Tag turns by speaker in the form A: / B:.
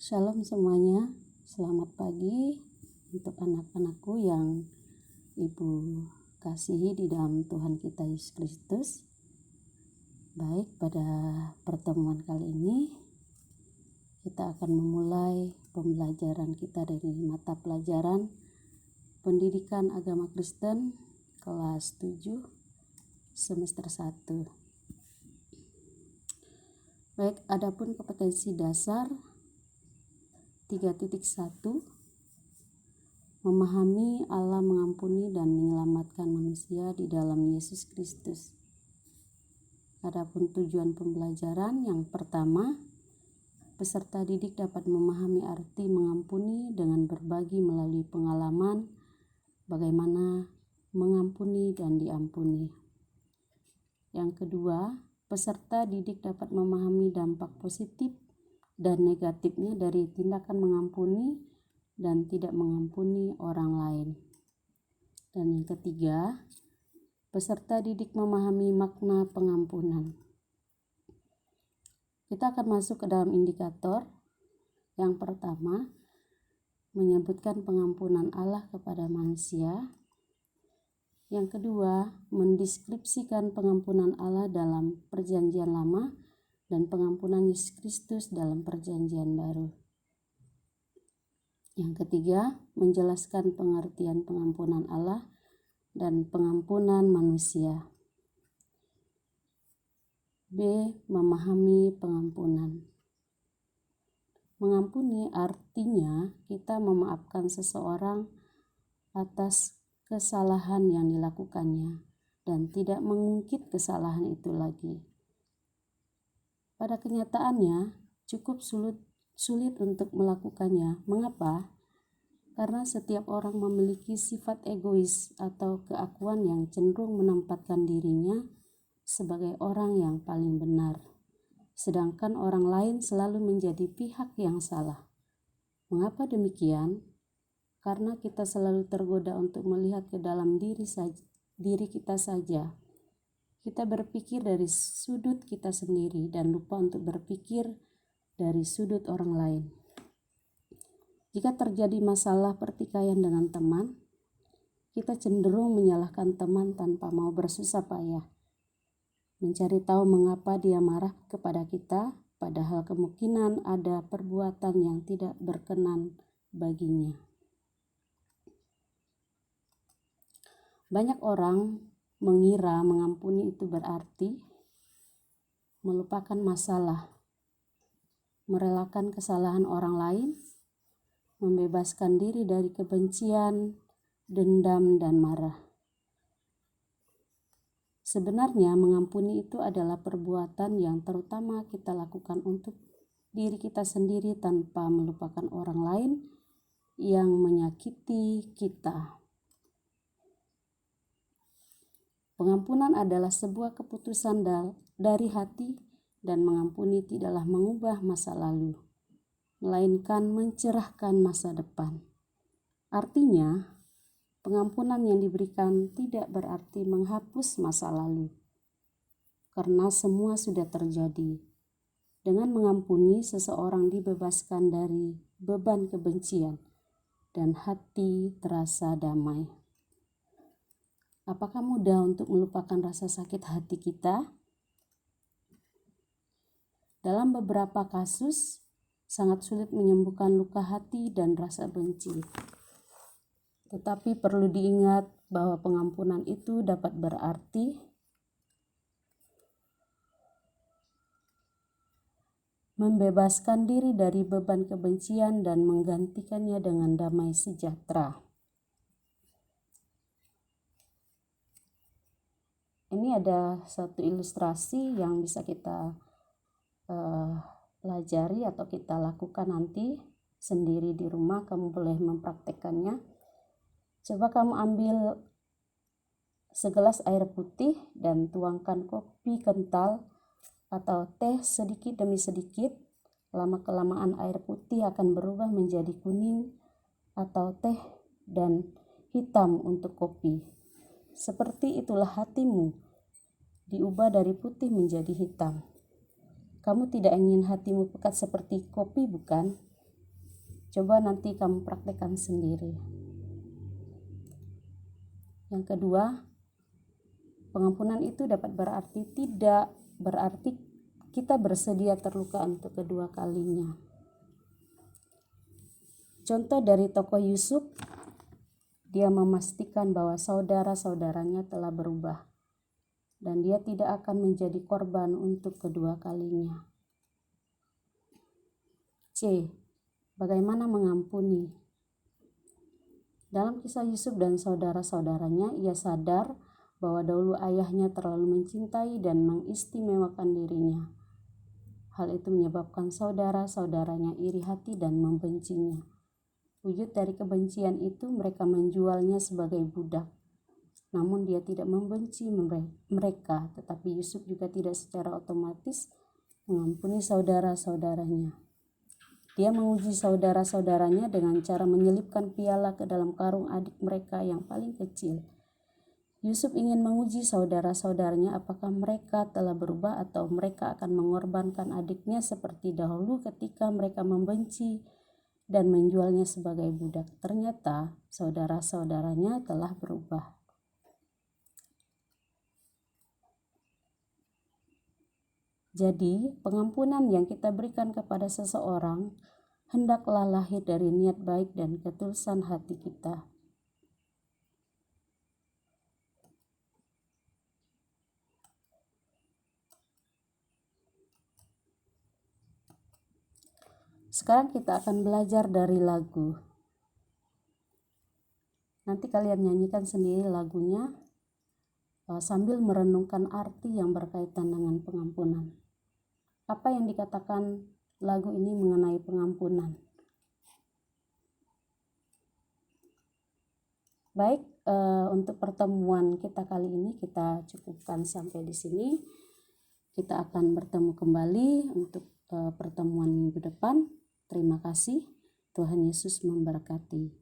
A: Shalom semuanya, selamat pagi untuk anak-anakku yang Ibu kasihi di dalam Tuhan kita Yesus Kristus. Baik, pada pertemuan kali ini kita akan memulai pembelajaran kita dari mata pelajaran Pendidikan Agama Kristen kelas 7 semester 1. Baik, adapun kompetensi dasar 3.1, memahami Allah mengampuni dan menyelamatkan manusia di dalam Yesus Kristus. Adapun tujuan pembelajaran yang pertama, peserta didik dapat memahami arti mengampuni dengan berbagi melalui pengalaman bagaimana mengampuni dan diampuni. Yang kedua, peserta didik dapat memahami dampak positif dan negatifnya dari tindakan mengampuni dan tidak mengampuni orang lain. Dan yang ketiga, peserta didik memahami makna pengampunan. Kita akan masuk ke dalam indikator. Yang pertama, menyebutkan pengampunan Allah kepada manusia. Yang kedua, mendeskripsikan pengampunan Allah dalam Perjanjian Lama dan pengampunan Yesus Kristus dalam Perjanjian Baru. Yang ketiga, menjelaskan pengertian pengampunan Allah dan pengampunan manusia. B. Memahami pengampunan. Mengampuni artinya kita memaafkan seseorang atas kesalahan yang dilakukannya dan tidak mengungkit kesalahan itu lagi. Pada kenyataannya, cukup sulit untuk melakukannya. Mengapa? Karena setiap orang memiliki sifat egois atau keakuan yang cenderung menempatkan dirinya sebagai orang yang paling benar, sedangkan orang lain selalu menjadi pihak yang salah. Mengapa demikian? Karena kita selalu tergoda untuk melihat ke dalam diri kita saja. Kita berpikir dari sudut kita sendiri dan lupa untuk berpikir dari sudut orang lain. Jika terjadi masalah pertikaian dengan teman, kita cenderung menyalahkan teman tanpa mau bersusah payah, mencari tahu mengapa dia marah kepada kita, padahal kemungkinan ada perbuatan yang tidak berkenan baginya. Banyak orang mengira mengampuni itu berarti melupakan masalah, merelakan kesalahan orang lain, membebaskan diri dari kebencian, dendam, dan marah. Sebenarnya mengampuni itu adalah perbuatan yang terutama kita lakukan untuk diri kita sendiri tanpa melupakan orang lain yang menyakiti kita. Pengampunan adalah sebuah keputusan dari hati, dan mengampuni tidaklah mengubah masa lalu, melainkan mencerahkan masa depan. Artinya, pengampunan yang diberikan tidak berarti menghapus masa lalu, karena semua sudah terjadi. Dengan mengampuni, seseorang dibebaskan dari beban kebencian, dan hati terasa damai. Apakah mudah untuk melupakan rasa sakit hati kita? Dalam beberapa kasus, sangat sulit menyembuhkan luka hati dan rasa benci. Tetapi perlu diingat bahwa pengampunan itu dapat berarti membebaskan diri dari beban kebencian dan menggantikannya dengan damai sejahtera. Ini ada satu ilustrasi yang bisa kita pelajari atau kita lakukan nanti sendiri di rumah. Kamu boleh mempraktekkannya. Coba kamu ambil segelas air putih dan tuangkan kopi kental atau teh sedikit demi sedikit. Lama-kelamaan air putih akan berubah menjadi kuning atau teh dan hitam untuk kopi. Seperti itulah hatimu, diubah dari putih menjadi hitam. Kamu tidak ingin hatimu pekat seperti kopi, bukan? Coba nanti kamu praktekkan sendiri. Yang kedua, pengampunan itu dapat tidak berarti kita bersedia terluka untuk kedua kalinya. Contoh dari tokoh Yusuf, dia memastikan bahwa saudara-saudaranya telah berubah dan dia tidak akan menjadi korban untuk kedua kalinya. C. Bagaimana mengampuni? Dalam kisah Yusuf dan saudara-saudaranya, ia sadar bahwa dahulu ayahnya terlalu mencintai dan mengistimewakan dirinya. Hal itu menyebabkan saudara-saudaranya iri hati dan membencinya. Wujud dari kebencian itu mereka menjualnya sebagai budak. Namun dia tidak membenci mereka, tetapi Yusuf juga tidak secara otomatis mengampuni saudara-saudaranya. Dia menguji saudara-saudaranya dengan cara menyelipkan piala ke dalam karung adik mereka yang paling kecil. Yusuf ingin menguji saudara-saudaranya apakah mereka telah berubah atau mereka akan mengorbankan adiknya seperti dahulu ketika mereka membenci dan menjualnya sebagai budak. Ternyata saudara-saudaranya telah berubah. Jadi, pengampunan yang kita berikan kepada seseorang hendaklah lahir dari niat baik dan ketulusan hati kita. Sekarang kita akan belajar dari lagu. Nanti kalian nyanyikan sendiri lagunya sambil merenungkan arti yang berkaitan dengan pengampunan. Apa yang dikatakan lagu ini mengenai pengampunan? Baik, untuk pertemuan kita kali ini kita cukupkan sampai di sini. Kita akan bertemu kembali untuk pertemuan minggu depan. Terima kasih. Tuhan Yesus memberkati.